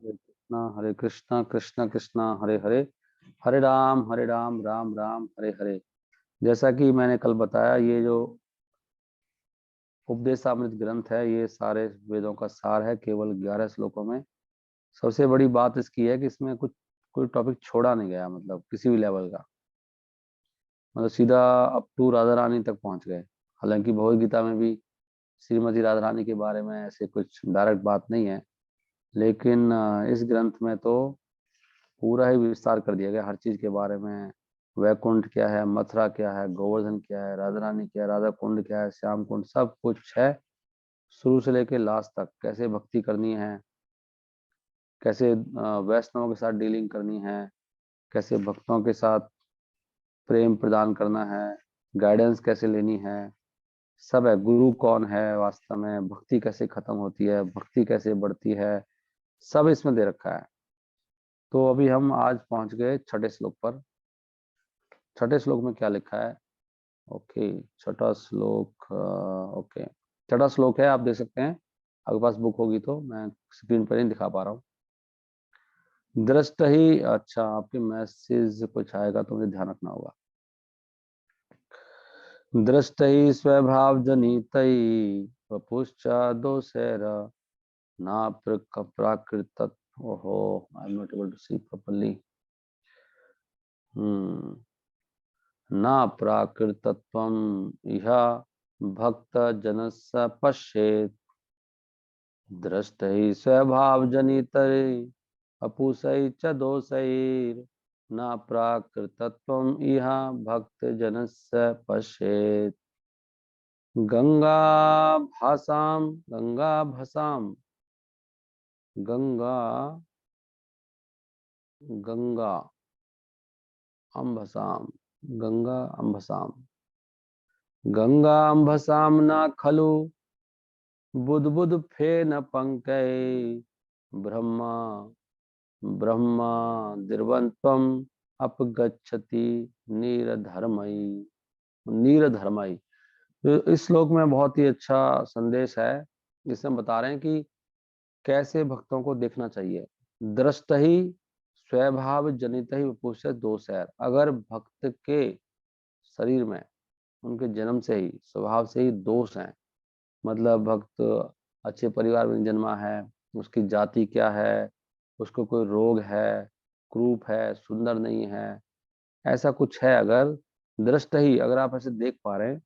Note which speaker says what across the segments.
Speaker 1: हरे कृष्णा कृष्णा कृष्णा हरे हरे, हरे राम राम राम हरे हरे। जैसा कि मैंने कल बताया, ये जो उपदेशामृत ग्रंथ है ये सारे वेदों का सार है, केवल 11 श्लोकों में। सबसे बड़ी बात इसकी है कि इसमें कुछ कोई टॉपिक छोड़ा नहीं गया, मतलब किसी भी लेवल का, मतलब सीधा अप टू राधा रानी तक पहुंच गए। हालांकि भगवद गीता में भी श्रीमती राधा रानी के बारे में ऐसे कुछ डायरेक्ट बात नहीं है, लेकिन इस ग्रंथ में तो पूरा ही विस्तार कर दिया गया हर चीज के बारे में। वैकुंठ क्या है, मथुरा क्या है, गोवर्धन क्या है, राधा रानी क्या है, राधा कुंड क्या है, श्याम कुंड, सब कुछ है। शुरू से लेके लास्ट तक कैसे भक्ति करनी है, कैसे वैष्णवों के साथ डीलिंग करनी है, कैसे भक्तों के साथ प्रेम प्रदान करना है, गाइडेंस कैसे लेनी है, सब है। गुरु कौन है वास्तव में, भक्ति कैसे खत्म होती है, भक्ति कैसे बढ़ती है, सब इसमें दे रखा है। तो अभी हम आज पहुंच गए छठे श्लोक पर। छठे श्लोक में क्या लिखा है? ओके, छठा श्लोक। ओके, छठा श्लोक है, आप देख सकते हैं। आपके पास बुक होगी तो, मैं स्क्रीन पर नहीं दिखा पा रहा हूँ। दृष्ट ही, अच्छा आपके मैसेज कुछ आएगा तो मुझे ध्यान रखना होगा। दृष्ट ही स्वभाव जनित वपुश्च दोषैर ना प्राकृत। ओहो, I am not able to see properly. हम्म ना प्राकृतत्वम इह भक्त जनस्य पश्येत्। दृष्टैः स्वभावजनितैः अपुसैः च दोषैर् न प्राकृतत्वम् इह भक्तजनस्य पश्येत्। गंगा भासाम, गंगा भसाम, गंगा, गंगा अम्भसाम, गंगा अम्भसाम, गंगा अम्भसाम न खलु बुध बुध फेन पंकै ब्रह्मा ब्रह्मा दिर्वंतम अपगच्छति नीरधर्मयी, नीरधर्मयी। तो इस श्लोक में बहुत ही अच्छा संदेश है, जिसमें बता रहे हैं कि कैसे भक्तों को देखना चाहिए। दृष्ट ही स्वभाव जनित ही विपुष दोष है। अगर भक्त के शरीर में उनके जन्म से ही, स्वभाव से ही दोष हैं, मतलब भक्त अच्छे परिवार में जन्मा है, उसकी जाति क्या है, उसको कोई रोग है, क्रूप है, सुंदर नहीं है, ऐसा कुछ है, अगर दृष्ट ही, अगर आप ऐसे देख पा रहे हैं,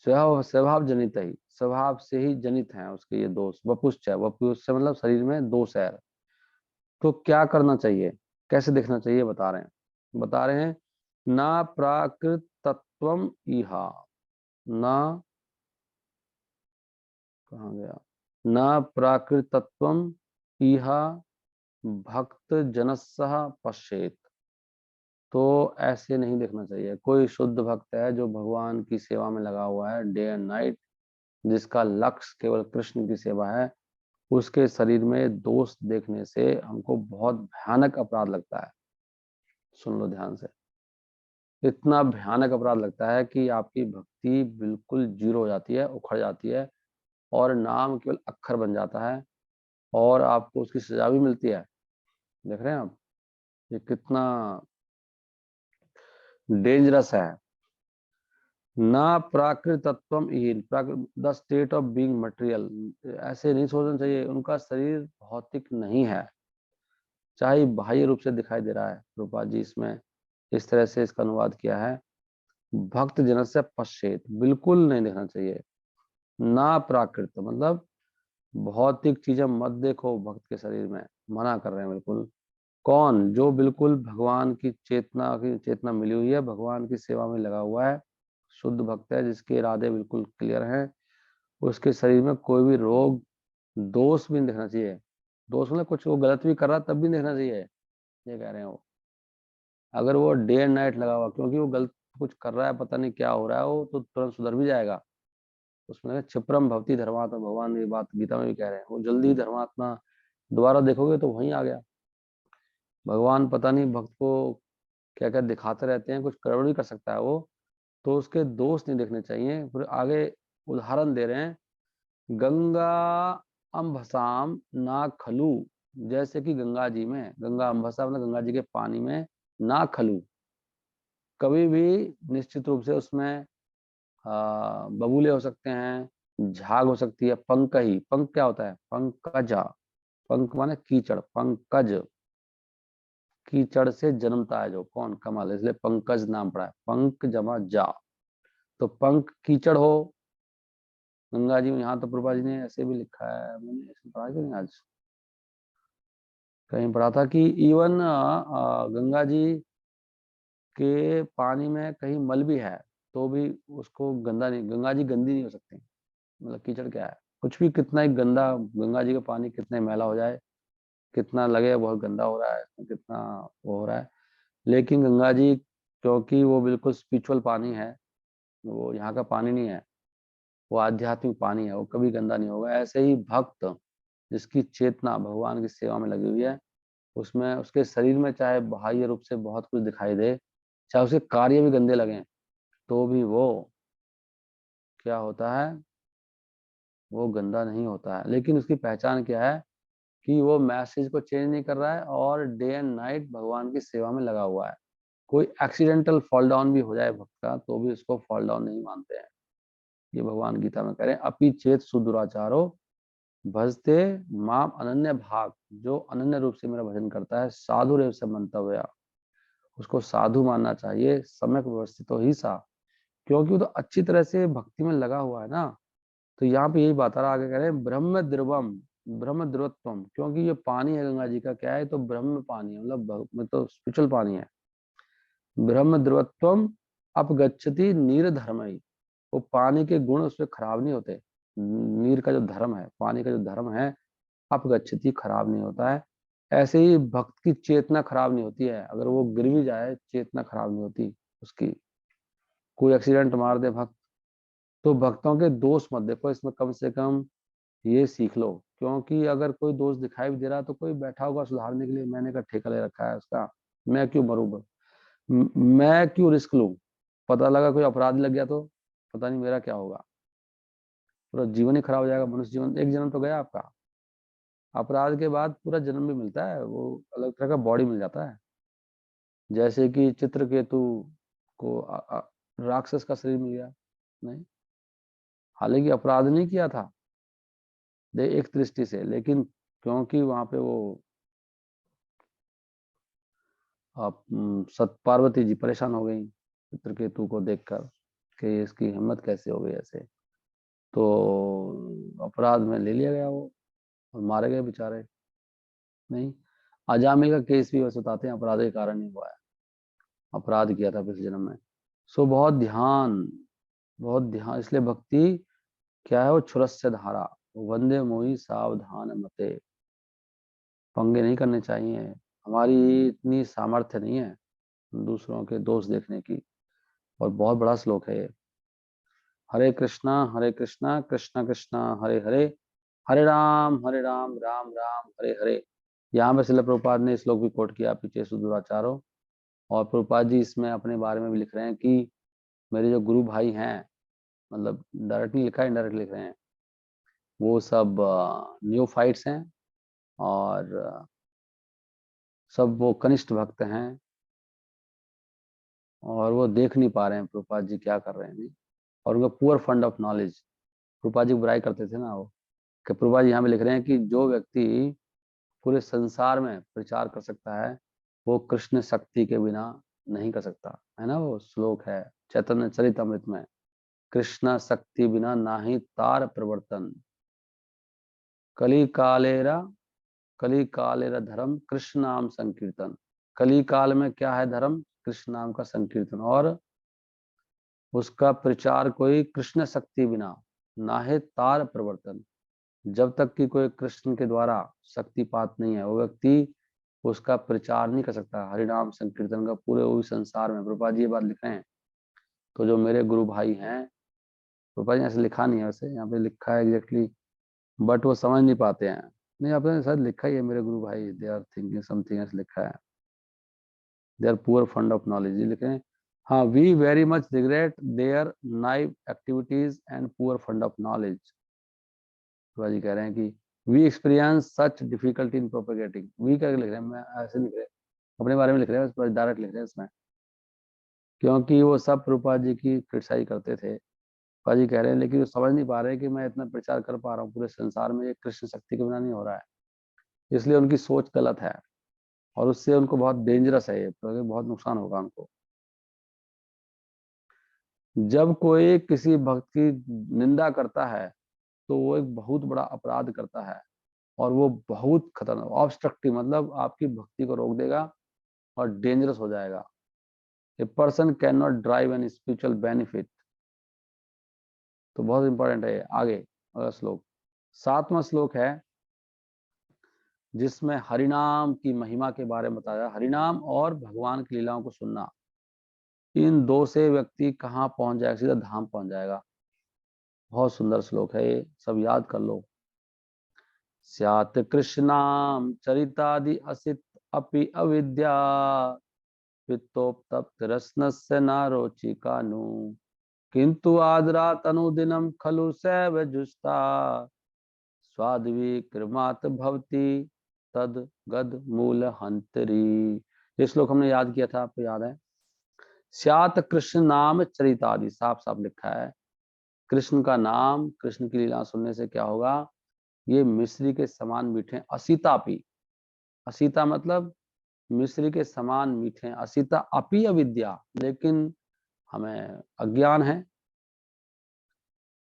Speaker 1: स्वभाव स्वभाव जनित ही, स्वभाव से ही जनित हैं उसके ये दोष। वपुष्च है, वपुष्च से मतलब शरीर में दोष है, तो क्या करना चाहिए, कैसे देखना चाहिए, बता रहे हैं ना प्राकृत तत्वम इहा, ना, कहाँ गया, ना प्राकृतत्वम इहा भक्त जनस्सह पश्येत। तो ऐसे नहीं देखना चाहिए। कोई शुद्ध भक्त है जो भगवान की सेवा में लगा हुआ है डे एंड नाइट, जिसका लक्ष्य केवल कृष्ण की सेवा है, उसके शरीर में दोष देखने से हमको बहुत भयानक अपराध लगता है। सुन लो ध्यान से, इतना भयानक अपराध लगता है कि आपकी भक्ति बिल्कुल जीरो हो जाती है, उखड़ जाती है, और नाम केवल अक्षर बन जाता है, और आपको उसकी सजा भी मिलती है। देख रहे हैं आप, ये कितना डेंजरस है। ना प्राकृतत्वम हीन, the state of being material. ऐसे नहीं सोचना चाहिए, उनका शरीर भौतिक नहीं है, चाहे बाह्य रूप से दिखाई दे रहा है। रूपा जी इसमें इस तरह से इसका अनुवाद किया है, भक्त जन से पश्चेत, बिल्कुल नहीं देखना चाहिए। ना प्राकृत मतलब भौतिक चीजें मत देखो भक्त के शरीर में, मना कर रहे हैं बिल्कुल। कौन? जो बिल्कुल भगवान की चेतना मिली हुई है, भगवान की सेवा में लगा हुआ है, शुद्ध भक्त है, जिसके इरादे बिल्कुल क्लियर हैं, उसके शरीर में कोई भी रोग दोष भी नहीं देखना चाहिए। दोष मतलब कुछ वो गलत भी कर रहा तब भी नहीं देखना चाहिए, ये कह रहे हैं वो। अगर वो डे एंड नाइट लगा हुआ, क्योंकि वो गलत कुछ कर रहा है, पता नहीं क्या हो रहा है, वो तो तुरंत सुधर भी जाएगा। उसमें क्षिप्रम भवति धर्मात्मा, भगवान ये बात गीता में भी कह रहे हैं, वो जल्दी धर्मात्मा, दोबारा देखोगे तो वहीं आ गया। भगवान पता नहीं भक्त को क्या क्या दिखाते रहते हैं, कुछ गड़बड़ भी कर सकता है वो। तो उसके दोष नहीं देखने चाहिए। फिर आगे उदाहरण दे रहे हैं, गंगा अम्भसाम ना खलु जैसे कि गंगा जी में, गंगा अम्बसा मतलब गंगा जी के पानी में ना खलू, कभी भी निश्चित रूप से उसमें बबूले हो सकते हैं, झाग हो सकती है, पंक ही, पंक क्या होता है, पंकजा, पंक माने कीचड़, पंकज, कीचड़ से जन्मता है जो कौन, कमल, इसलिए पंकज नाम पड़ा है, पंक जमा जा, तो पंक कीचड़ हो गंगा जी में। यहाँ तो प्रभा जी ने ऐसे भी लिखा है, मैंने ऐसे पढ़ा कि नहीं आज कहीं पढ़ा था कि इवन गंगा जी के पानी में कहीं मल भी है तो भी उसको गंदा नहीं, गंगा जी गंदी नहीं हो सकती, मतलब कीचड़ क्या है, कुछ भी कितना ही गंदा गंगा जी का पानी कितना ही मैला हो जाए, कितना लगे बहुत गंदा हो रहा है, कितना वो हो रहा है, लेकिन गंगा जी क्योंकि वो बिल्कुल स्पिरिचुअल पानी है, वो यहाँ का पानी नहीं है, वो आध्यात्मिक पानी है, वो कभी गंदा नहीं होगा। ऐसे ही भक्त जिसकी चेतना भगवान की सेवा में लगी हुई है, उसमें उसके शरीर में चाहे बाह्य रूप से बहुत कुछ दिखाई दे, चाहे उसके कार्य भी गंदे लगें, तो भी वो क्या होता है, वो गंदा नहीं होता है। लेकिन उसकी पहचान क्या है कि वो मैसेज को चेंज नहीं कर रहा है और डे एंड नाइट भगवान की सेवा में लगा हुआ है। कोई एक्सीडेंटल फॉल डाउन भी हो जाए भक्त का तो भी उसको फॉल डाउन नहीं मानते हैं। ये भगवान गीता में कह रहे हैं, अपि चेत सुदुराचारो भजते माम अनन्य भाग, जो अनन्य रूप से मेरा भजन करता है, साधु रेव से मंतव्य, उसको साधु मानना चाहिए, सम्यक व्यवस्थित तो ही सा, क्योंकि वो तो अच्छी तरह से भक्ति में लगा हुआ है ना। तो यहाँ पे यही बात आ रहा, आगे कह रहे हैं ब्रह्म द्रवम, ब्रह्म द्रवत्वम, क्योंकि ये पानी है गंगा जी का, क्या है तो ब्रह्म पानी है, मतलब तो स्पिरिचुअल पानी है। ब्रह्म द्रवत्वम अपगच्छति नीर धर्मई, वो पानी के गुण उसमें खराब नहीं होते, नीर का जो धर्म है, पानी का जो धर्म है, अपगच्छति खराब नहीं होता है। ऐसे ही भक्त की चेतना खराब नहीं होती है, अगर वो गिर भी जाए चेतना खराब नहीं होती उसकी। कोई एक्सीडेंट मार दे भक्त, तो भक्तों के दोष मत देखो इसमें, कम से कम ये सीख लो, क्योंकि अगर कोई दोष दिखाई भी दे रहा तो कोई बैठा होगा सुधारने के लिए, मैंने का ठेका ले रखा है उसका, मैं क्यों मरूं, मैं क्यों रिस्क लूं, पता लगा कोई अपराध लग गया तो पता नहीं मेरा क्या होगा, पूरा जीवन ही खराब हो जाएगा। मनुष्य जीवन एक जन्म तो गया आपका, अपराध के बाद पूरा जन्म भी मिलता है, वो अलग तरह का बॉडी मिल जाता है। जैसे कि चित्रकेतु को राक्षस का शरीर मिल गया, नहीं, हालांकि अपराध नहीं किया था दे एक दृष्टि से, लेकिन क्योंकि वहां पे वो सत पार्वती जी परेशान हो गई चित्रकेतु को देखकर कि इसकी हिम्मत कैसे हो गई ऐसे, तो अपराध में ले लिया गया वो और मारे गए बेचारे। नहीं, अजामिल का केस भी वैसे बताते हैं अपराध के कारण ही हुआ है, अपराध किया था पिछले जन्म में। सो बहुत ध्यान, इसलिए भक्ति क्या है, वो छुरस्य धारा, वंदे मोहि सावधान मते, पंगे नहीं करने चाहिए, हमारी इतनी सामर्थ्य नहीं है दूसरों के दोष देखने की। और बहुत बड़ा श्लोक है ये, हरे कृष्णा कृष्णा कृष्णा हरे हरे, हरे राम राम राम हरे हरे। यहाँ पे शिला प्रभुपाद ने श्लोक भी कोट किया पीछे सुदूराचारो, और प्रभुपाद जी इसमें अपने बारे में भी लिख रहे हैं कि मेरे जो गुरु भाई हैं, मतलब डायरेक्टली लिखा है इनडायरेक्टली लिख रहे हैं, वो सब न्यू फाइट्स हैं, और सब वो कनिष्ठ भक्त हैं, और वो देख नहीं पा रहे हैं प्रभुपाद जी क्या कर रहे हैं जी, और उनका poor fund of knowledge. Prabhupada ji बुराई करते थे ना वो, कि प्रभुपाद जी यहाँ पे लिख रहे हैं कि जो व्यक्ति पूरे संसार में प्रचार कर सकता है, वो कृष्ण शक्ति के बिना नहीं कर सकता है ना। वो श्लोक है चैतन्य चरितमृत में, कृष्ण शक्ति बिना नाही तार प्रवर्तन, कली कालेरा, कली कालेरा धर्म कृष्ण नाम संकीर्तन। कली काल में क्या है धर्म, कृष्ण नाम का संकीर्तन, और उसका प्रचार कोई कृष्ण शक्ति बिना नाहे तार प्रवर्तन, जब तक कि कोई कृष्ण के द्वारा शक्तिपात नहीं है वो व्यक्ति उसका प्रचार नहीं कर सकता, हरिनाम संकीर्तन का पूरे पूरे संसार में। प्रभुपाद जी ये बात लिख रहे हैं। तो जो मेरे गुरु भाई हैं, प्रभुपाद जी ने ऐसे लिखा नहीं है वैसे, यहाँ पे लिखा है एग्जैक्टली, बट वो समझ नहीं पाते हैं। नहीं, आपने शायद लिखा ही है मेरे गुरु भाई दे आर थिंकिंग समथिंग, ऐसे लिखा है, they are poor fund of knowledge, ये लिखे हैं। हाँ, we very much regret their naive activities and poor fund of knowledge. Prabhupada ji कह रहे हैं कि we experience such difficulty in propagating. We करके लिख रहे हैं, मैं ऐसे लिख रहे हैं, अपने बारे में लिख रहे हैं, डायरेक्ट लिख रहे हैं इसमें, क्योंकि वो सब प्रभुपाद जी की क्रिटिसाइज करते थे। प्रभुपाद जी कह रहे हैं लेकिन वो समझ नहीं पा रहे कि मैं इतना प्रचार कर पा रहा हूँ पूरे संसार में, ये कृष्ण शक्ति के बिना नहीं हो रहा है। इसलिए उनकी सोच गलत है और उससे उनको बहुत डेंजरस है ये, तो बहुत नुकसान होगा उनको। जब कोई किसी भक्त की निंदा करता है तो वो एक बहुत बड़ा अपराध करता है और वो बहुत खतरनाक, ऑब्स्ट्रक्टिव मतलब आपकी भक्ति को रोक देगा और डेंजरस हो जाएगा। A person can not drive an spiritual benefit. तो बहुत इंपॉर्टेंट है आगे अगला श्लोक। 7वां श्लोक है जिसमें हरिनाम की महिमा के बारे में बताया। हरिनाम और भगवान की लीलाओं को सुनना, इन दो से व्यक्ति कहाँ पहुंच जाएगा, सीधा धाम पहुंच जाएगा। बहुत सुंदर श्लोक है ये, सब याद कर लो। स्यात् कृष्णाम चरितादि असित अपि अविद्या पित्तोपतप्त रत्नस्य न रोचिकानु किंतु आदरात् अनुदिनं खलु सैव जुष्टा स्वाद्विक्रमात् भवति तद गद मूल हंतरी। ये श्लोक हमने याद किया था, आपको याद है। स्यात् कृष्ण नाम चरितादि, साफ साफ लिखा है कृष्ण का नाम, कृष्ण की लीला सुनने से क्या होगा, ये मिश्री के समान मीठे। असीता पी, असीता मतलब मिश्री के समान मीठे। असीता अपी अविद्या, लेकिन हमें अज्ञान है।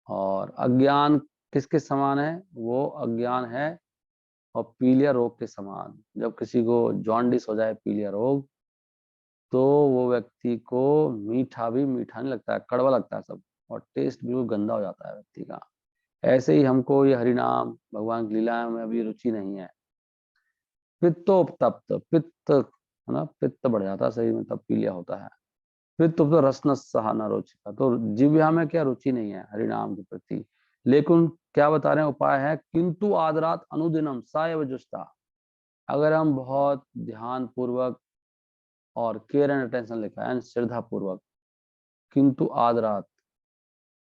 Speaker 1: और अज्ञान किसके समान है, वो अज्ञान है और पीलिया रोग के समान। जब किसी को जॉन्डिस हो जाए, पीलिया रोग, तो वो व्यक्ति को मीठा भी मीठा नहीं लगता है, कड़वा लगता है सब, और टेस्ट बिल्कुल गंदा हो जाता है व्यक्ति का। ऐसे ही हमको ये हरिनाम भगवान की लीला में अभी रुचि नहीं है। पित्तोपतप्त, पित्त है ना, पित्त बढ़ जाता है शरीर में, तब पीलिया होता है। पित्त तो रसना सहाना रुचिका, तो जिह्वा में क्या रुचि नहीं है हरिनाम के प्रति। लेकिन क्या बता रहे हैं उपाय है, किंतु आदरात अनुदिनम सायव जुष्टा। अगर हम बहुत ध्यान पूर्वक और केयर एंड अटेंशन लिखा है श्रद्धा पूर्वक, किंतु आदरात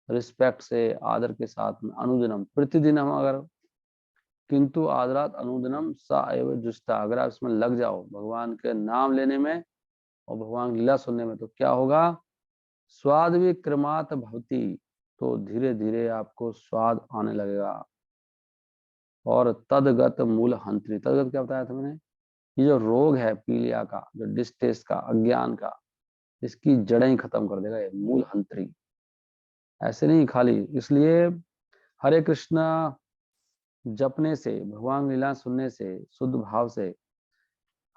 Speaker 1: रिस्पेक्ट से, आदर के साथ में, अनुदिनम प्रतिदिन हम अगर, किंतु आदरात अनुदिनम सा एव जुष्टा, अगर आप इसमें लग जाओ भगवान के नाम लेने में और भगवान की लीला सुनने में, तो क्या होगा, स्वाद भी क्रमात भवती, तो धीरे धीरे आपको स्वाद आने लगेगा। और तदगत मूल हंत्री, तदगत क्या बताया था मैंने, ये जो रोग है पीलिया का, जो डिस्टेस्ट का, अज्ञान का, इसकी जड़ें ही खत्म कर देगा ये मूल हंत्री। ऐसे नहीं खाली। इसलिए हरे कृष्णा जपने से, भगवान लीला सुनने से, शुद्ध भाव से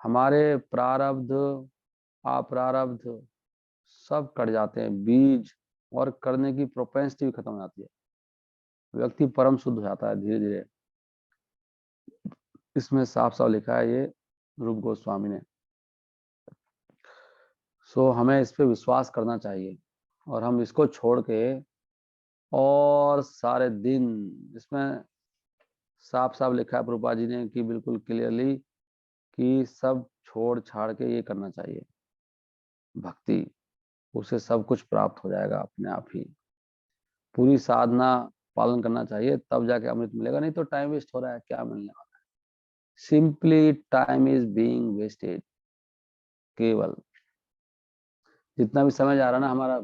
Speaker 1: हमारे प्रारब्ध अप्रारब्ध सब कट जाते हैं, बीज और करने की प्रोपेंसिटी भी खत्म हो जाती है, व्यक्ति परम शुद्ध हो जाता है धीरे धीरे। इसमें साफ साफ लिखा है ये रूप गोस्वामी ने। सो हमें इस पे विश्वास करना चाहिए और हम इसको छोड़ के और सारे दिन, इसमें साफ साफ लिखा है प्रभुपाद जी ने कि बिल्कुल क्लियरली कि सब छोड़ छाड़ के ये करना चाहिए भक्ति, उसे सब कुछ प्राप्त हो जाएगा अपने आप ही। पूरी साधना पालन करना चाहिए, तब जाके अमृत मिलेगा, नहीं तो टाइम वेस्ट हो रहा है, क्या मिलने वाला है। Simply time is being wasted. केवल जितना भी समय जा रहा है ना हमारा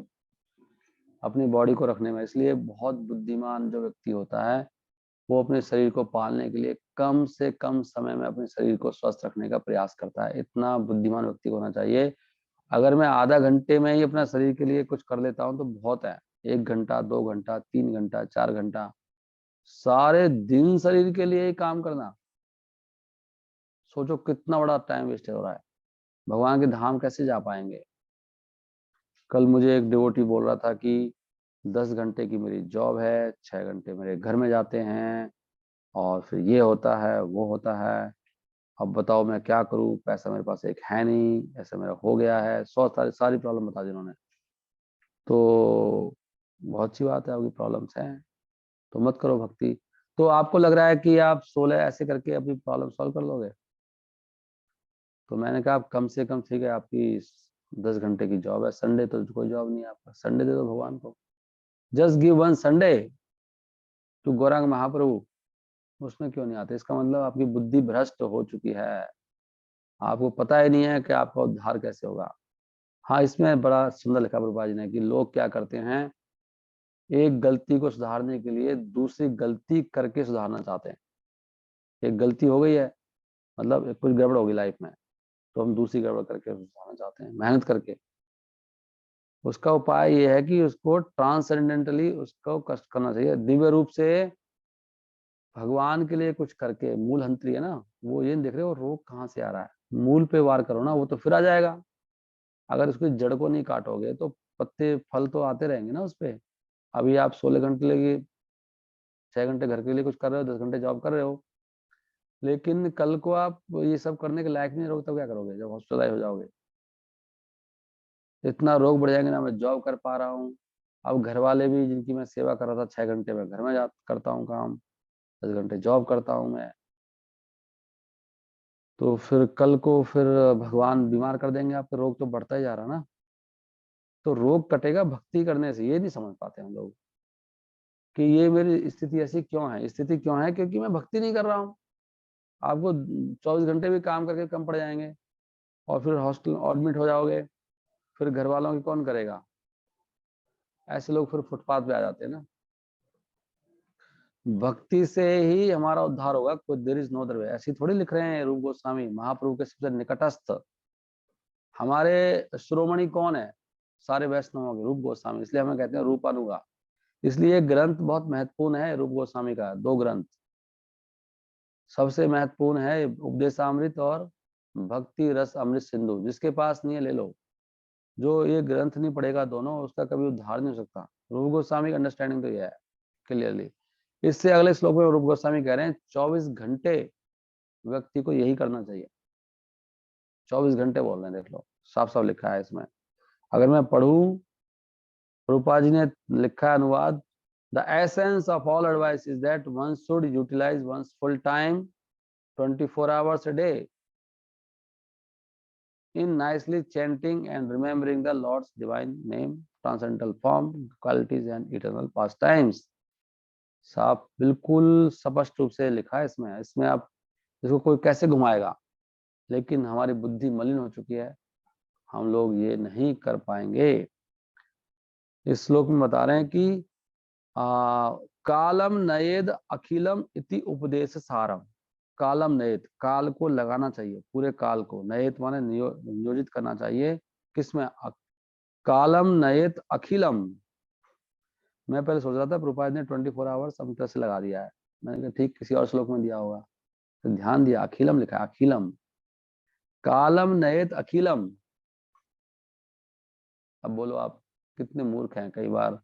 Speaker 1: अपनी बॉडी को रखने में, इसलिए बहुत बुद्धिमान जो व्यक्ति होता है वो अपने शरीर को पालने के लिए कम से कम समय में अपने शरीर को स्वस्थ रखने का प्रयास करता है। इतना बुद्धिमान व्यक्ति को होना चाहिए। अगर मैं आधा घंटे में ही अपना शरीर के लिए कुछ कर लेता हूँ तो बहुत है। 1 घंटा, 2 घंटा, 3 घंटा, 4 घंटा, सारे दिन शरीर के लिए ही काम करना, सोचो कितना बड़ा टाइम वेस्ट हो रहा है। भगवान के धाम कैसे जा पाएंगे। कल मुझे एक डिवोटी बोल रहा था कि 10 घंटे की मेरी जॉब है, 6 घंटे मेरे घर में जाते हैं और फिर ये होता है वो होता है, अब बताओ मैं क्या करूं, पैसा मेरे पास एक है नहीं, ऐसा मेरा हो गया है, सारी सारी प्रॉब्लम बता दी उन्होंने। तो बहुत अच्छी बात है, आपकी प्रॉब्लम्स हैं तो मत करो भक्ति। तो आपको लग रहा है कि आप 16 ऐसे करके अपनी प्रॉब्लम सॉल्व कर लोगे, तो मैंने कहा आप कम से कम, ठीक है आपकी 10 घंटे की जॉब है, संडे तो कोई जॉब नहीं है आपका, संडे दे दो भगवान को। Just give one Sunday to Gauranga Mahaprabhu, उसमें क्यों नहीं आते? इसका मतलब आपकी बुद्धि भ्रष्ट हो चुकी है, आपको पता ही नहीं है कि आपका उद्धार कैसे होगा। हाँ, इसमें बड़ा सुंदर लिखा प्रभुपाद जी ने कि लोग क्या करते हैं, एक गलती को सुधारने के लिए दूसरी गलती करके सुधारना चाहते हैं। एक गलती हो गई है, मतलब कुछ गड़बड़ होगी लाइफ में, तो हम दूसरी गड़बड़ करके सुधारना चाहते हैं, मेहनत करके। उसका उपाय ये है कि उसको ट्रांसेंडेंटली उसको कष्ट करना चाहिए, दिव्य रूप से भगवान के लिए कुछ करके। मूल हंत्री है ना, वो ये नहीं देख रहे वो रोग कहाँ से आ रहा है, मूल पे वार करो ना, वो तो फिर आ जाएगा। अगर उसकी जड़ को नहीं काटोगे तो पत्ते फल तो आते रहेंगे ना उस पे। अभी आप 16 घंटे लगे, 6 घंटे घर के लिए कुछ कर रहे हो, 10 घंटे जॉब कर रहे हो, लेकिन कल को आप ये सब करने के लायक नहीं रहोगे, तब क्या करोगे जब हॉस्पिटलाइज हो जाओगे? इतना रोग बढ़ जाएंगे ना, मैं जॉब कर पा रहा हूँ। अब घर वाले भी जिनकी मैं सेवा कर रहा था, 6 घंटे में घर में जा करता हूँ काम, 10 घंटे जॉब करता हूँ मैं, तो फिर कल को फिर भगवान बीमार कर देंगे आपके, रोग तो बढ़ता ही जा रहा ना। तो रोग कटेगा भक्ति करने से, ये नहीं समझ पाते हम लोग कि ये मेरी स्थिति ऐसी क्यों है। स्थिति क्यों है? क्योंकि मैं भक्ति नहीं कर रहा हूँ। आपको 24 घंटे भी काम करके कम पड़ जाएंगे, और फिर हॉस्टल एडमिट हो जाओगे, फिर घर वालों की कौन करेगा? ऐसे लोग फिर फुटपाथ पे आ जाते हैं ना। भक्ति से ही हमारा उद्धार होगा, कोई there is no other way. ऐसी थोड़ी लिख रहे हैं रूप गोस्वामी, महाप्रभु के सबसे निकटस्थ हमारे शिरोमणि कौन है सारे वैष्णवों के? रूप गोस्वामी। इसलिए हमें कहते हैं रूपानुगा। इसलिए ग्रंथ बहुत महत्वपूर्ण है रूप गोस्वामी का। दो ग्रंथ सबसे महत्वपूर्ण है, उपदेशामृत और भक्ति रस अमृत सिंधु। जिसके पास नहीं है ले लो। जो ये ग्रंथ नहीं पढ़ेगा दोनों, उसका कभी उद्धार नहीं हो सकता। रूप गोस्वामी की अंडरस्टैंडिंग तो यह है क्लियरली। इससे अगले श्लोक में रूप गोस्वामी कह रहे हैं 24 घंटे व्यक्ति को यही करना चाहिए। 24 घंटे बोल रहे हैं, देख लो साफ साफ लिखा है इसमें। अगर मैं पढ़ूं, रूपा जी ने लिखा है अनुवाद, the essence of all advice is that one should utilise one's full time 24 hours a day in nicely chanting and remembering the Lord's divine name, transcendental form, qualities and eternal pastimes। साफ बिल्कुल स्पष्ट रूप से लिखा है इसमें। इसमें आप इसको कोई कैसे घुमाएगा? लेकिन हमारी बुद्धि मलिन हो चुकी है, हम लोग ये नहीं कर पाएंगे। इस श्लोक में बता रहे हैं कि कालम नयेद अखिलम इति उपदेश सारम। कालम नयेत, काल को लगाना चाहिए, पूरे काल को। नयेत माने नियोजित करना चाहिए। किसमें? कालम नयेत अखिलम। मैं पहले सोच रहा था प्रभुपाद ने 24 आवर्स अंतर से लगा दिया है, मैंने कहा ठीक किसी और श्लोक में दिया होगा, तो ध्यान दिया अखिलम लिखा है, अखिलम। कालम नयेत अखिलम। अब बोलो आप कितने मूर्ख हैं। कई बार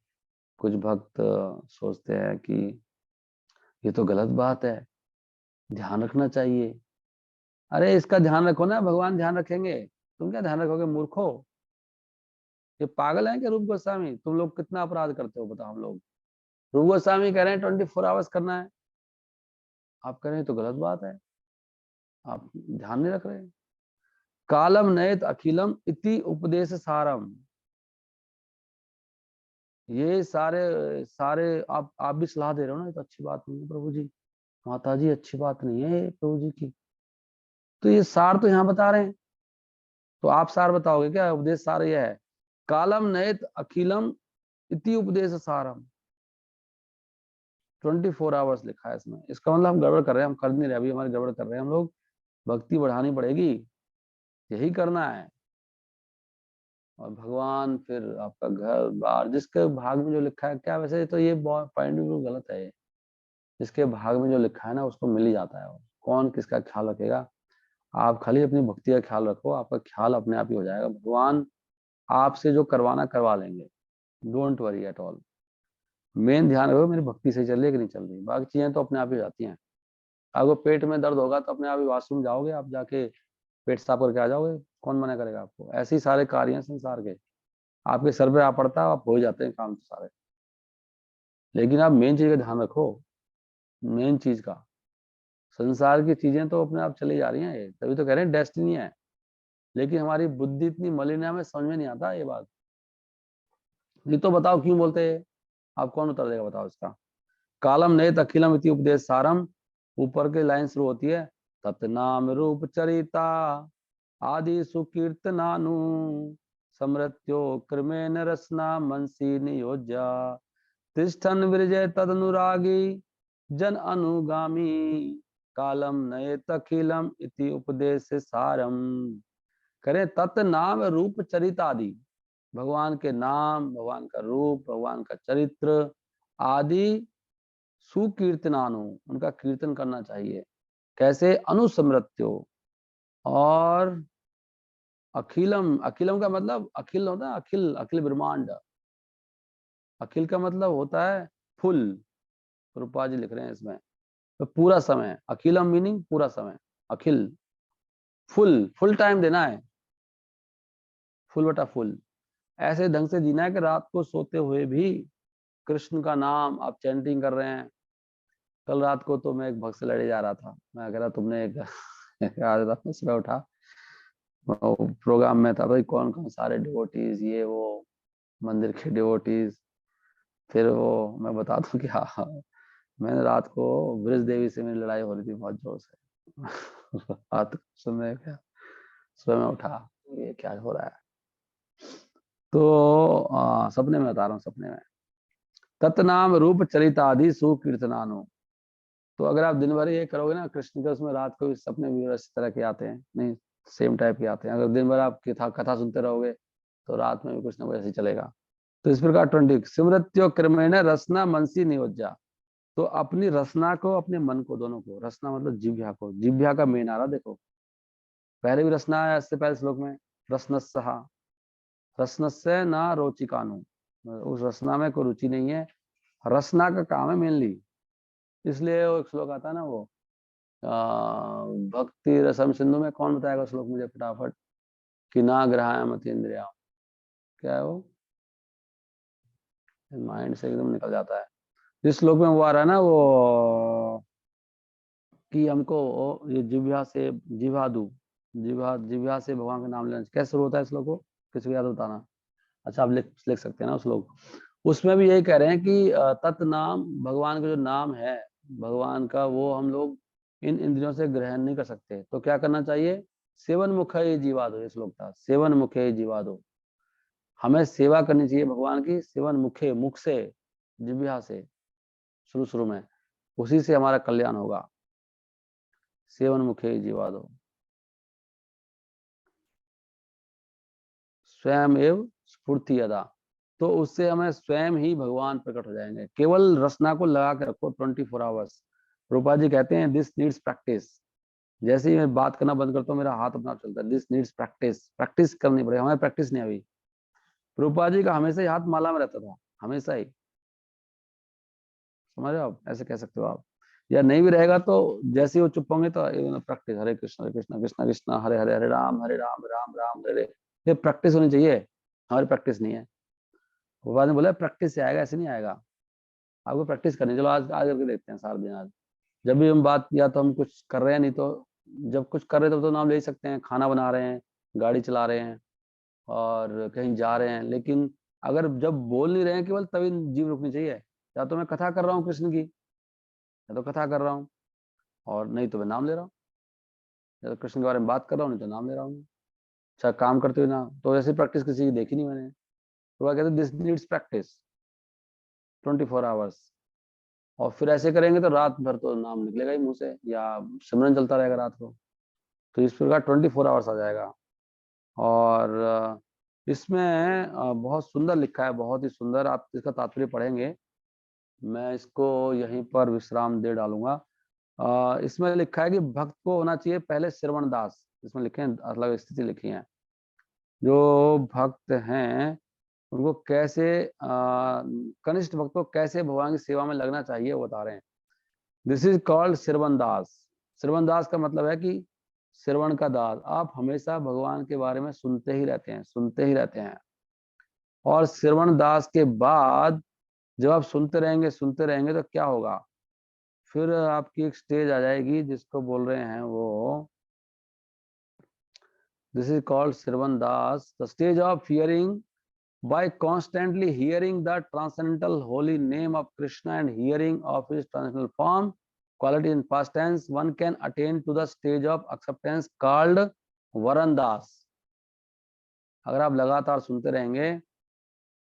Speaker 1: कुछ भक्त सोचते हैं कि ये तो गलत बात है, ध्यान रखना चाहिए। अरे इसका ध्यान रखो ना, भगवान ध्यान रखेंगे, तुम क्या ध्यान रखोगे मूर्खो? ये पागल है क्या रूप गोस्वामी? तुम लोग कितना अपराध करते हो बताओ। हम लोग, रूप गोस्वामी कह रहे हैं 24 आवर्स करना है, आप कह रहे हैं तो गलत बात है, आप ध्यान नहीं रख रहे। कालम नयत अखिलम इति उपदेश सारम। ये सारे सारे आप भी सलाह दे रहे हो ना, ये तो अच्छी बात नहीं है प्रभु जी, माता जी अच्छी बात नहीं है ये प्रभु जी की। तो ये सार तो यहाँ बता रहे हैं, तो आप सार बताओगे क्या? उपदेश सार यह है, कालम नयत अखिलम इति उपदेश सारम। 24 आवर्स लिखा है इसमें। इसका मतलब हम गड़बड़ कर रहे हैं, हम कर नहीं रहे, अभी हमारे गड़बड़ कर रहे हैं हम लोग। भक्ति बढ़ानी पड़ेगी, यही करना है। और भगवान फिर आपका घर बार, जिसके भाग में जो लिखा है क्या, वैसे तो ये पॉइंट भी गलत है। जिसके भाग में जो लिखा है ना उसको मिल ही जाता है। कौन किसका ख्याल रखेगा? आप खाली अपनी भक्ति का ख्याल रखो, आपका ख्याल अपने आप ही हो जाएगा। भगवान आपसे जो करवाना करवा लेंगे, don't worry at all. Main ध्यान रखो मेरी भक्ति सही चल रही है कि नहीं चल रही, बाकी चीजें तो अपने आप ही हो जाती हैं। आपको पेट में दर्द होगा तो अपने आप ही वॉशरूम जाओगे, आप जाके पेट साफ करके आ जाओगे, कौन मना करेगा आपको? ऐसे ही सारे कार्य हैं संसार के, आपके सर पे आ पड़ता है, आप हो जाते हैं काम तो सारे। लेकिन आप मेन चीज का ध्यान रखो, मेन चीज का। संसार की चीजें तो अपने आप चली जा रही हैं, ये तभी तो कह रहे हैं डेस्टिनी है। लेकिन हमारी बुद्धि इतनी मलिन है, हमें समझ में नहीं आता ये बात। ये तो बताओ क्यों बोलते हैं? आप कौन उत्तर देगा बताओ इसका? कालम नयत अखिलम इति उपदेश सारम ऊपर की लाइन शुरू होती है, तत्नाम रूप चरिता आदि सुकीर्तनानु समृत्यो क्रमेण रसना मनसी नियोज्या तिष्ठन विरजय तदनुरागी जन अनुगामी कालम नयेतखिलम इति उपदेश सारम। करें तत् नाम रूप चरित आदि, भगवान के नाम, भगवान का रूप, भगवान का चरित्र आदि सुकीर्तनानु, उनका कीर्तन करना चाहिए। कैसे? अनुस्मृत्यो, और अखिलम, अखिलम का मतलब अखिल होता है, अखिल, अखिल ब्रह्मांड। अखिल का मतलब होता है फुल। रूपा जी लिख रहे हैं इसमें, तो पूरा समय, अखिलम मीनिंग पूरा समय, अखिल, फुल, फुल टाइम देना है, फुल बटा फुल। ऐसे ढंग से जीना है कि रात को सोते हुए भी कृष्ण का नाम आप चैंटिंग कर रहे हैं। कल रात को तो मैं एक भक्त से लड़े जा रहा था, मैं कह रहा तुमने एक आज रात में सुबह उठा, प्रोग्राम में था भाई, कौन कौन सारे डिवोटीज, ये वो मंदिर के डिवोटीज। फिर वो मैं बता दूं कि हाँ, मैंने रात को ब्रज देवी से मेरी लड़ाई हो रही थी बहुत जोर से। रात को सुबह क्या, सुबह में उठा, ये क्या हो रहा है? तो सपने में बता रहा हूँ, सपने में तत्नाम रूप चरितादि सुकीर्तनानु। तो अगर आप दिन भर ये करोगे ना कृष्ण के, उसमें रात को भी सपने भी इस तरह के आते हैं, नहीं सेम टाइप के आते हैं। अगर दिन भर आप कथा कथा सुनते रहोगे तो रात में भी कुछ ना कुछ ऐसे चलेगा। तो इस प्रकार 20 स्मृत्यो क्रमेण रसना मनसी नियोज्या। तो अपनी रसना को, अपने मन को, दोनों को, रसना मतलब जिह्वा को, जिह्वा का मेन आ रहा देखो, पहले भी रसना है, इससे पहले श्लोक में रसनस्सहा, रसनस्य ना रोचिकानु, उस रसना में कोई रुचि नहीं है, रसना का काम है मेनली। इसलिए वो एक श्लोक आता है ना, वो भक्ति रसम सिंधु में, कौन बताएगा श्लोक मुझे फटाफट, कि ना ग्रहाय मत इंद्रिया, क्या है वो, माइंड से एकदम निकल जाता है। जिस श्लोक में वो आ रहा है ना, वो कि हमको ये जिह्वा से, जिह्वा दू, जिह्वा, जिह्वा से भगवान का नाम लेना, कैसे शुरू होता है श्लोक को, किसी को याद बताना? अच्छा आप लिख लिख सकते हैं ना उस श्लोक। उसमें भी यही कह रहे हैं कि तत् नाम, भगवान का जो नाम है भगवान का, वो हम लोग इन इंद्रियों से ग्रहण नहीं कर सकते। तो क्या करना चाहिए? सेवन मुखे जीवादो, ये श्लोक था, सेवन मुखे जीवादो। हमें सेवा करनी चाहिए भगवान की सेवन मुखे, मुख से, जिह्वा से, शुरू शुरू में, उसी से हमारा कल्याण होगा। सेवन मुखे जीवादो, स्वयं एव स्फूर्ति अदा। तो उससे हमें स्वयं ही भगवान प्रकट हो जाएंगे। केवल रसना को लगा के रखो 24 आवर्स। रूपा जी कहते हैं दिस नीड्स प्रैक्टिस। जैसे ही मैं बात करना बंद करता हूँ मेरा हाथ अपना चलता है, दिस नीड्स प्रैक्टिस, प्रैक्टिस करनी पड़ेगी, हमें प्रैक्टिस नहीं अभी। रूपा जी का हमेशा ही हाथ माला में रहता था, हमेशा ही, समझ रहे हो आप, ऐसे कह सकते हो आप। या नहीं भी रहेगा तो जैसे ही वो चुप होंगे तो प्रैक्टिस, हरे कृष्ण कृष्ण कृष्ण हरे हरे, हरे राम राम राम हरे हरे। ये प्रैक्टिस होनी चाहिए, हमारी प्रैक्टिस नहीं है। वो बाद में बोला प्रैक्टिस से आएगा, ऐसे नहीं आएगा, आपको प्रैक्टिस करनी। चलो आज आज करके देखते हैं, सारा दिन आज। जब भी हम बात, या तो हम कुछ कर रहे हैं, नहीं तो जब कुछ कर रहे थे तो नाम ले ही सकते हैं, खाना बना रहे हैं, गाड़ी चला रहे हैं, और कहीं जा रहे हैं। लेकिन अगर जब बोल नहीं रहे हैं केवल, तभी जीव रुकनी चाहिए। या तो मैं कथा कर रहा हूँ कृष्ण की, या तो कथा कर रहा हूँ, और नहीं तो मैं नाम ले रहा हूँ, या तो कृष्ण के बारे में बात कर रहा हूँ, नहीं तो नाम ले रहा हूँ। अच्छा काम करते हुए ना, तो ऐसी प्रैक्टिस किसी की देखी नहीं मैंने। तो वह कहते दिस नीड्स प्रैक्टिस 24 आवर्स। और फिर ऐसे करेंगे तो रात भर तो नाम निकलेगा ही मुंह से, या सिमरन चलता रहेगा रात को। तो इस प्रकार 24 आवर्स आ जाएगा। और इसमें बहुत सुंदर लिखा है, बहुत ही सुंदर। आप इसका तात्पर्य पढ़ेंगे, मैं इसको यहीं पर विश्राम दे डालूंगा। इसमें लिखा है कि भक्त को होना चाहिए पहले श्रवण दास। इसमें लिखे हैं, अलग स्थिति लिखी है, जो भक्त हैं उनको कैसे, कनिष्ठ भक्त को कैसे भगवान की सेवा में लगना चाहिए वो बता रहे हैं। दिस इज कॉल्ड श्रवण दास। श्रवण दास का मतलब है कि श्रवण का दास, आप हमेशा भगवान के बारे में सुनते ही रहते हैं, सुनते ही रहते हैं। और श्रवण दास के बाद जब आप सुनते रहेंगे तो क्या होगा, फिर आपकी एक स्टेज आ जाएगी जिसको बोल रहे हैं वो, this is called Shravan Das, the stage of hearing. By constantly hearing the transcendental holy name of Krishna and hearing of his transcendental form, quality in past tense, one can attain to the stage of acceptance called वरण दास। अगर आप लगातार सुनते रहेंगे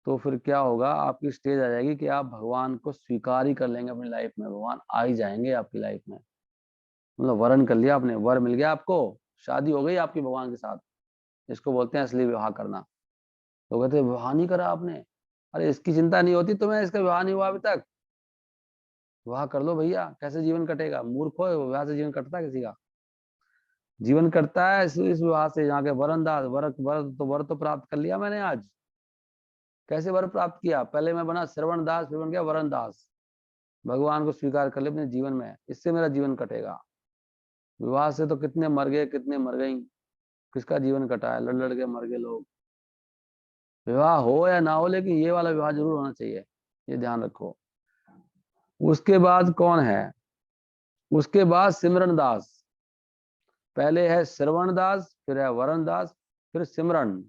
Speaker 1: तो फिर क्या होगा, आपकी स्टेज आ जाएगी कि आप भगवान को स्वीकार ही कर लेंगे अपनी लाइफ में, भगवान आ ही जाएंगे आपकी लाइफ में। मतलब वरण कर लिया आपने, वर मिल गया आपको, शादी हो गई आपकी भगवान के साथ। इसको बोलते हैं असली विवाह करना। तो कहते हैं विवाह नहीं करा आपने, अरे इसकी चिंता नहीं होती तुम्हें, इसका विवाह नहीं हुआ अभी तक, विवाह कर लो भैया, कैसे जीवन कटेगा, मूर्ख हो, विवाह से जीवन कटता है किसी का? जीवन कटता है इस विवाह से। यहाँ के वरदान, वर तो प्राप्त कर लिया मैंने आज। कैसे वर प्राप्त किया? पहले मैं बना श्रवण दास, फिर बन गया वरण दास। भगवान को स्वीकार कर ले अपने जीवन में, इससे मेरा जीवन कटेगा। विवाह से तो कितने मर गए, कितने मर गई, किसका जीवन कटा है, लड़ लड़ के मर गए लोग। विवाह हो या ना हो, लेकिन ये वाला विवाह जरूर होना चाहिए, ये ध्यान रखो। उसके बाद कौन है? उसके बाद सिमरन दास। पहले है श्रवण दास, फिर है वरण दास, फिर सिमरन।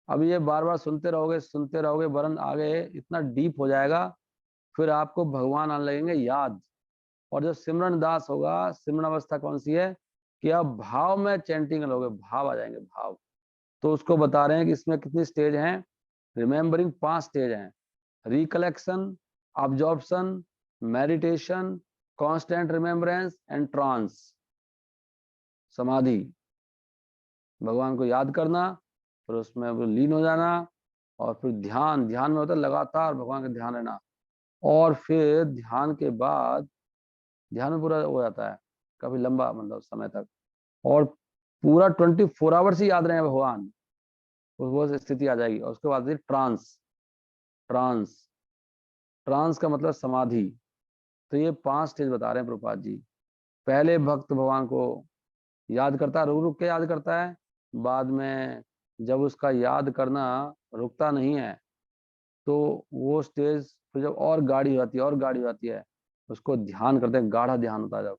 Speaker 1: अब ये बार बार सुनते रहोगे, वरण आगे इतना डीप हो जाएगा, फिर आपको भगवान आने लगेंगे याद। और जब सिमरन दास होगा, सिमरन अवस्था कौन सी है कि आप भाव में चैंटिंग लोगे, भाव आ जाएंगे, भाव। तो उसको बता रहे हैं कि इसमें कितनी स्टेज हैं। रिमेम्बरिंग 5 स्टेज हैं, recollection, absorption, meditation, constant remembrance and trance, samadhi. भगवान को याद करना, फिर उसमें लीन हो जाना, और फिर ध्यान। ध्यान में होता है लगातार भगवान का ध्यान रहना। और फिर ध्यान के बाद, ध्यान में पूरा हो जाता है काफी लंबा मतलब समय तक, और पूरा 24 आवर्स ही याद रहे भगवान, वो स्थिति आ जाएगी। और उसके बाद ट्रांस। ट्रांस, ट्रांस का मतलब समाधि। तो ये 5 स्टेज बता रहे हैं प्रभुपाद जी। पहले भक्त भगवान को याद करता है, रुक रुक के याद करता है। बाद में जब उसका याद करना रुकता नहीं है, तो वो स्टेज फिर जब और गाढ़ी हो जाती है, और गाढ़ी हो जाती है, उसको ध्यान करते हैं, गाढ़ा ध्यान होता है। जब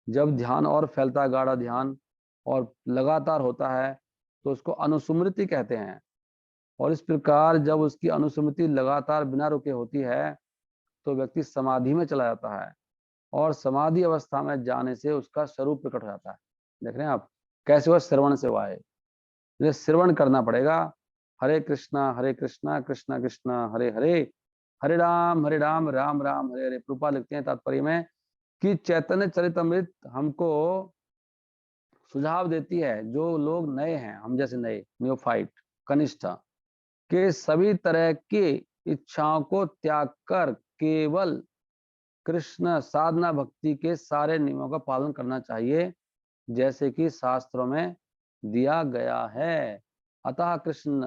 Speaker 1: जब ध्यान और फैलता है, गाढ़ा ध्यान और लगातार होता है, तो उसको अनुस्मृति कहते हैं। और इस प्रकार जब उसकी अनुस्मृति लगातार बिना रुके होती है, तो व्यक्ति समाधि में चला जाता है, और समाधि अवस्था में जाने से उसका स्वरूप प्रकट हो जाता है। देख रहे हैं आप कैसे? वह श्रवण से हुआ है, इसे श्रवण करना पड़ेगा। हरे कृष्णा कृष्णा कृष्णा हरे हरे, हरे राम राम राम हरे हरे। रूपा लिखते हैं तात्पर्य में कि चैतन्य चरितमृत हमको सुझाव देती है, जो लोग नए हैं, हम जैसे नए न्योफाइट, कनिष्ठ, के सभी तरह की इच्छाओं को त्याग कर केवल कृष्ण साधना भक्ति के सारे नियमों का पालन करना चाहिए, जैसे कि शास्त्रों में दिया गया है। अतः कृष्ण,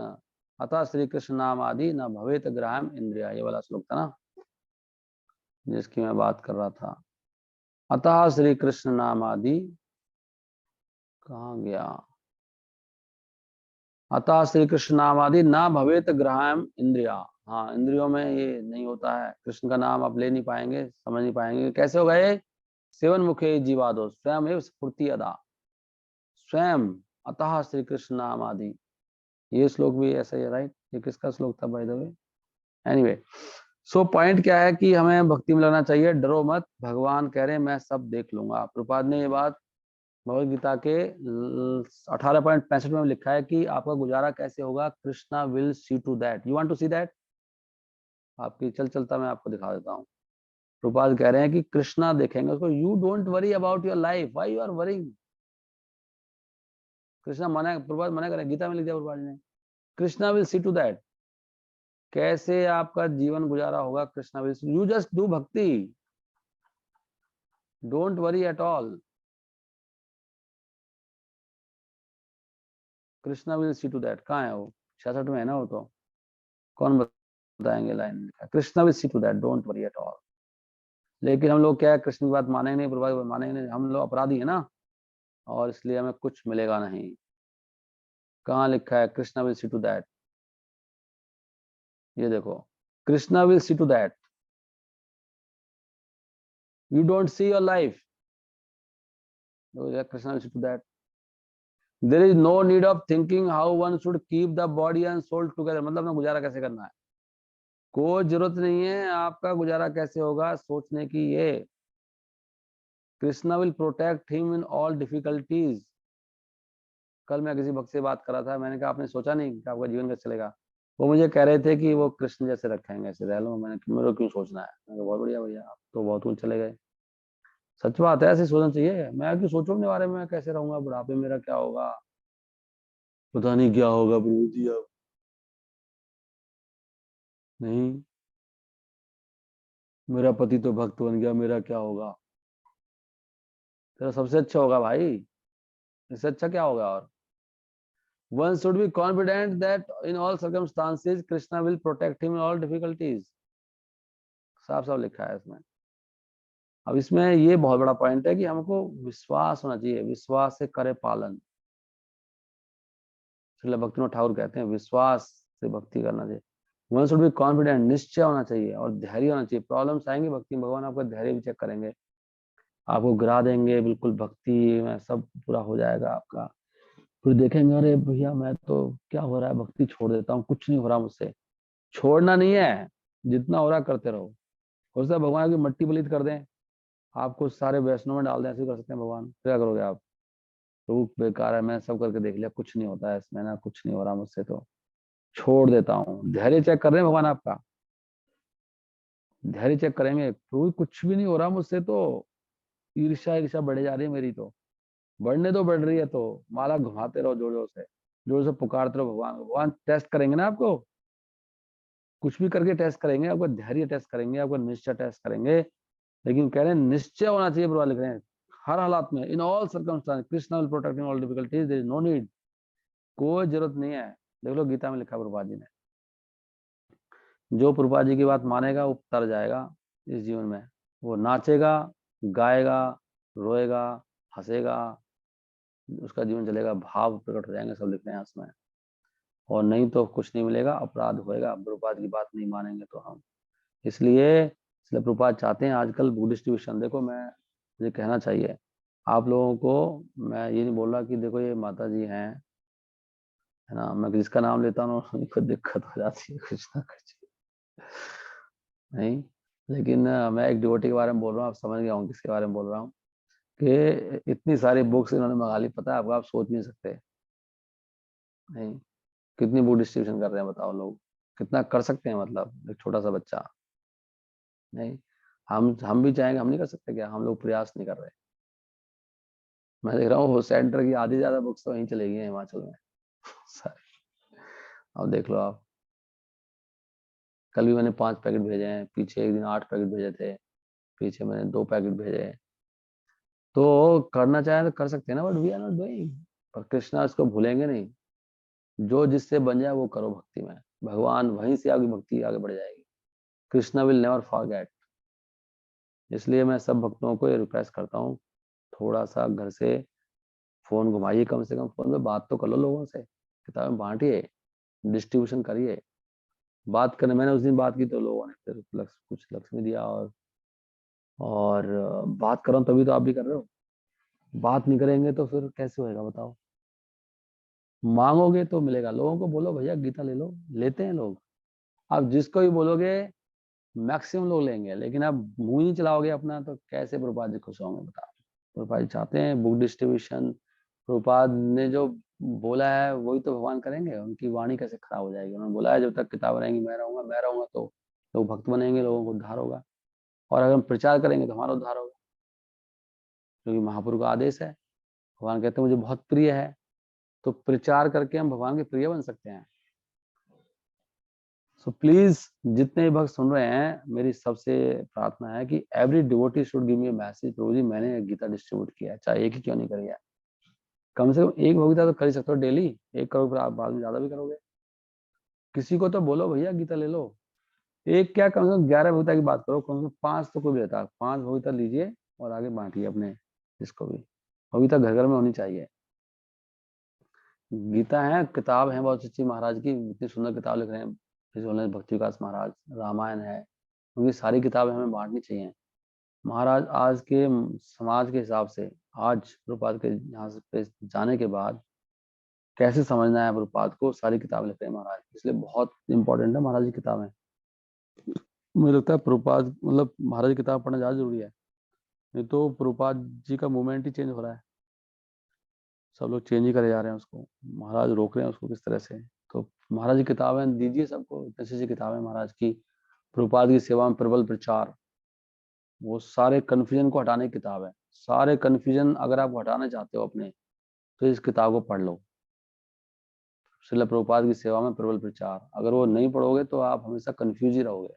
Speaker 1: अतः श्री कृष्ण नाम आदि न भवेत ग्राम इंद्रिया, ये वाला श्लोक था ना जिसकी मैं बात कर रहा था। अतः श्री कृष्ण नाम आदि, कहाँ गया? अतः श्री कृष्ण नाम आदि ना भवेत ग्राम इंद्रिया। हाँ, इंद्रियों में ये नहीं होता है, कृष्ण का नाम आप ले नहीं पाएंगे, समझ नहीं पाएंगे। कैसे होगा ये? सेवन मुखे जीवादो स्वयं एव स्फूर्ति अदा, स्वयं। अतः श्री कृष्ण नाम आदि, ये श्लोक भी ऐसा ही है, राइट? ये किसका श्लोक था by the way? Anyway, so point क्या है कि हमें भक्ति में लगना चाहिए, डरो मत, भगवान कह रहे हैं मैं सब देख लूंगा। प्रभुपाद ने ये बात भगवद गीता के 18.65 में लिखा है कि आपका गुजारा कैसे होगा, Krishna will see to that. You want to see that? आपकी चलता मैं आपको दिखा देता हूँ। प्रभुपाद कह रहे हैं कि कृष्णा देखेंगे उसको। You don't worry about your life, why you are worrying? Krishna मना, प्रभुपाद मना करें, गीता में लिख दिया प्रभुपाद ने, Krishna will see to that. कैसे आपका जीवन गुजारा होगा? Krishna will, you just do bhakti, don't worry at all, Krishna will see to that. कहाँ है वो? 66 में है ना वो तो। कौन बताएंगे लाइन लिखा? Krishna will see to that, don't worry at all. लेकिन हम लोग क्या है, कृष्ण की बात मानेंगे नहीं, प्रभुपाद की बात मानेंगे नहीं, हम लोग अपराधी है ना, और इसलिए हमें कुछ मिलेगा नहीं। कहाँ लिखा है Krishna will see to that? ये देखो, Krishna will see to that, you don't see your life, Krishna will see to that. There is no need of thinking how one should keep the body and soul together. मतलब अपना गुजारा कैसे करना है, कोई जरूरत नहीं है आपका गुजारा कैसे होगा सोचने की। ये Krishna will protect him in all difficulties. कल मैं किसी भक्त से बात कर रहा था, मैंने कहा आपने सोचा नहीं कि आपका जीवन कैसे चलेगा? वो मुझे कह रहे थे कि वो कृष्ण जैसे रखेंगे, ऐसे रह लो। मैंने मेरे को क्यों सोचना है? मैंने कहा बहुत बढ़िया भैया, आप तो बहुत ऊंचे चले गए। सच बात है, ऐसे सोचना चाहिए। मैं क्यों सोचूं अपने बारे में, मैं कैसे रहूंगा बुढ़ापे में, मेरा क्या होगा, पता नहीं क्या होगा प्रभु जी अब। नहीं, मेरा पति तो भक्त बन गया, मेरा क्या होगा? तेरा सबसे अच्छा होगा भाई, इससे अच्छा क्या होगा? और one should be confident that in all circumstances Krishna will protect him in all difficulties। साफ साफ लिखा है इसमें। अब इसमें ये बहुत बड़ा पॉइंट है कि हमको विश्वास होना चाहिए, विश्वास से करे पालन। श्रील भक्तिनाथ ठाकुर कहते हैं विश्वास से भक्ति करना चाहिए। वन शुड बी कॉन्फिडेंट, निश्चय होना चाहिए और धैर्य होना चाहिए। प्रॉब्लम्स आएंगे भक्ति में, भगवान आपका धैर्य भी चेक करेंगे, आपको गिरा देंगे बिल्कुल, भक्ति में सब पूरा हो जाएगा आपका। फिर देखेंगे अरे भैया मैं तो क्या हो रहा है, भक्ति छोड़ देता हूँ, कुछ नहीं हो रहा मुझसे। छोड़ना नहीं है, जितना हो रहा करते रहो। हो सकता है भगवान की मट्टी पलीत कर दें, आपको सारे वैष्णव में डाल दें, ऐसे कर सकते हैं भगवान। क्या करोगे आप? प्रभु बेकार है, मैं सब करके देख लिया, कुछ नहीं होता है इसमें ना, कुछ नहीं हो रहा मुझसे, तो छोड़ देता हूँ। धैर्य चेक कर रहे हैं भगवान आपका, धैर्य चेक करेंगे। प्रभु कुछ भी नहीं हो रहा मुझसे तो, ईर्ष्या ईर्ष्या बढ़े जा रही है मेरी तो, बढ़ने तो बढ़ रही है, तो माला घुमाते रहो जोर जोर से, जोर से पुकारते रहो भगवान। भगवान टेस्ट करेंगे ना आपको, कुछ भी करके टेस्ट करेंगे, आपका धैर्य टेस्ट करेंगे, आपका निश्चय टेस्ट करेंगे। लेकिन कह रहे हैं निश्चय होना चाहिए, प्रभु लिख रहे हैं हर हालात में, in all circumstances Krishna will protect in all difficulties, there is no need. कोई जरूरत नहीं है। देख लो गीता में लिखा प्रभुपाद जी ने, जो प्रभुपाद जी की बात मानेगा वो तर जाएगा इस जीवन में। वो नाचेगा, गाएगा, रोएगा, हंसेगा, उसका जीवन चलेगा, भाव प्रकट हो जाएंगे, सब लिख रहे हैं उसमें। और नहीं तो कुछ नहीं मिलेगा, अपराध होएगा, प्रभुपाद की बात नहीं मानेंगे तो हम। इसलिए प्रभुपाद चाहते हैं आजकल बुक डिस्ट्रीब्यूशन। देखो मैं, मुझे कहना चाहिए आप लोगों को, मैं ये नहीं बोल रहा कि देखो ये माता जी हैं, है ना, मैं जिसका नाम लेता हूँ उनको दिक्कत हो जाती है कुछ ना कुछ। नहीं, लेकिन मैं एक डिवोटी के बारे में बोल रहा हूँ, आप समझ गया हूँ किसके बारे में बोल रहा हूँ। कि इतनी सारी बुक्स इन्होंने मंगा ली, पता है आपको, आप सोच नहीं सकते। नहीं, कितनी बुक डिस्ट्रीब्यूशन कर रहे हैं बताओ लोग, कितना कर सकते हैं, मतलब एक छोटा सा बच्चा। नहीं, हम भी चाहेंगे, हम नहीं कर सकते क्या? हम लोग प्रयास नहीं कर रहे। मैं देख रहा हूँ सेंटर की आधी ज्यादा बुक्स तो वहीं चली गई हैं हिमाचल में सारी। अब देख लो आप, कल भी मैंने 5 पैकेट भेजे हैं, पीछे एक दिन 8 पैकेट भेजे थे, पीछे मैंने 2 पैकेट भेजे हैं। तो करना चाहे तो कर सकते हैं ना, but we are not doing. पर कृष्णा इसको भूलेंगे नहीं। जो जिससे बन जाए वो करो भक्ति में, भगवान वहीं से आपकी भक्ति आगे बढ़ जाएगी। Krishna will never forget. इसलिए मैं सब भक्तों को ये रिक्वेस्ट करता हूँ, थोड़ा सा घर से फोन घुमाइए, कम से कम फोन में बात तो कर लो लोगों से, किताबें बांटिए, डिस्ट्रीब्यूशन करिए। बात करने, मैंने उस दिन बात की तो लोगों ने फिर कुछ लक्ष्मी दिया, और बात कर रहा हूँ तभी तो आप भी कर रहे हो। बात नहीं करेंगे तो फिर कैसे होएगा बताओ? मांगोगे तो मिलेगा। लोगों को बोलो भैया गीता ले लो, लेते हैं लोग। आप जिसको भी बोलोगे मैक्सिमम लोग लेंगे, लेकिन आप मुंह नहीं चलाओगे अपना, तो कैसे प्रभुपाद जी खुश होंगे बताओ? प्रभुपाद जी चाहते हैं बुक डिस्ट्रीब्यूशन। प्रभुपाद ने जो बोला है वही तो भगवान करेंगे, उनकी वाणी कैसे खराब हो जाएगी? उन्होंने बोला है जब तक किताब रहेंगी मैं रहूंगा तो लोग भक्त बनेंगे, लोगों को उद्धार होगा। और अगर हम प्रचार करेंगे तो हमारा उद्धार होगा, क्योंकि महाप्रभु का आदेश है। भगवान कहते हैं मुझे बहुत प्रिय है, तो प्रचार करके हम भगवान के प्रिय बन सकते हैं। सो प्लीज, जितने भी भक्त सुन रहे हैं, मेरी सबसे प्रार्थना है कि every devotee should give me a message, Prabhu ji मैंने गीता डिस्ट्रीब्यूट किया है, चाहे एक ही क्यों नहीं करी है, कम से कम एक भविता तो कर ही सकते हो डेली। 1 करोड़ पर आप बाद में ज्यादा भी करोगे। किसी को तो बोलो भैया गीता ले लो। एक क्या, कम से कम 11 भविता की बात करो, कम से कम 5 तो कोई भी लेता है, 5 भविता लीजिए और आगे बांटिए अपने, जिसको भी। भविता घर घर में होनी चाहिए। गीता है, किताब है बहुत अच्छी महाराज की, इतनी सुंदर किताब लिख रहे हैं जैसे भक्ति विकास महाराज। रामायण है, उनकी सारी किताबें हमें बांटनी चाहिए। महाराज आज के समाज के हिसाब से, आज प्रभुपाद के यहाँ से पे जाने के बाद कैसे समझना है प्रभुपाद को, सारी किताबें लिख रहे हैं महाराज। इसलिए बहुत इंपॉर्टेंट है महाराज की किताबें। मुझे लगता है प्रभुपाद मतलब महाराज की किताब पढ़ना ज्यादा जरूरी है। ये तो प्रभुपाद जी का मूवमेंट ही चेंज हो रहा है, सब लोग चेंज ही करे जा रहे हैं उसको, महाराज रोक रहे हैं उसको किस तरह से। तो महाराज की किताबें दीजिए सबको, ऐसी ऐसी किताबें महाराज की, प्रभुपाद की सेवा में प्रबल प्रचार, वो सारे कन्फ्यूजन को हटाने की किताब है। सारे कन्फ्यूजन अगर आप हटाना चाहते हो अपने, तो इस किताब को पढ़ लो, श्रील प्रभुपाद की सेवा में प्रबल प्रचार। अगर वो नहीं पढ़ोगे तो आप हमेशा कंफ्यूज ही रहोगे।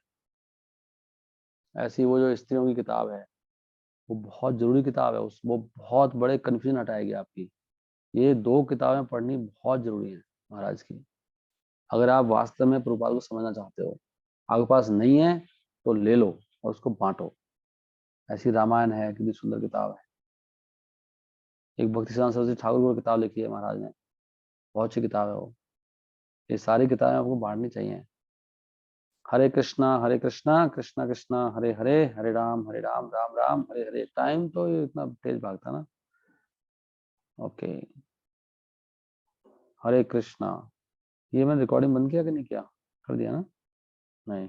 Speaker 1: ऐसी वो जो स्त्रियों की किताब है, वो बहुत जरूरी किताब है, उस वो बहुत बड़े कंफ्यूजन हटाएगी आपकी। ये दो किताबें पढ़नी बहुत जरूरी है महाराज की, अगर आप वास्तव में प्रभुपाद को समझना चाहते हो। आपके पास नहीं है तो ले लो और उसको बांटो। ऐसी रामायण है, कितनी सुंदर किताब है। एक भक्ति सिद्धांत सरस्वती ठाकुर को किताब लिखी है महाराज ने, बहुत अच्छी किताब है वो। ये सारी किताबें आपको बांटनी चाहिए। हरे कृष्णा कृष्णा कृष्णा हरे हरे, हरे राम राम राम हरे हरे। टाइम तो ये इतना तेज भागता ना। ओके, हरे कृष्णा। ये मैंने रिकॉर्डिंग बंद किया कि नहीं किया? कर दिया ना? नहीं।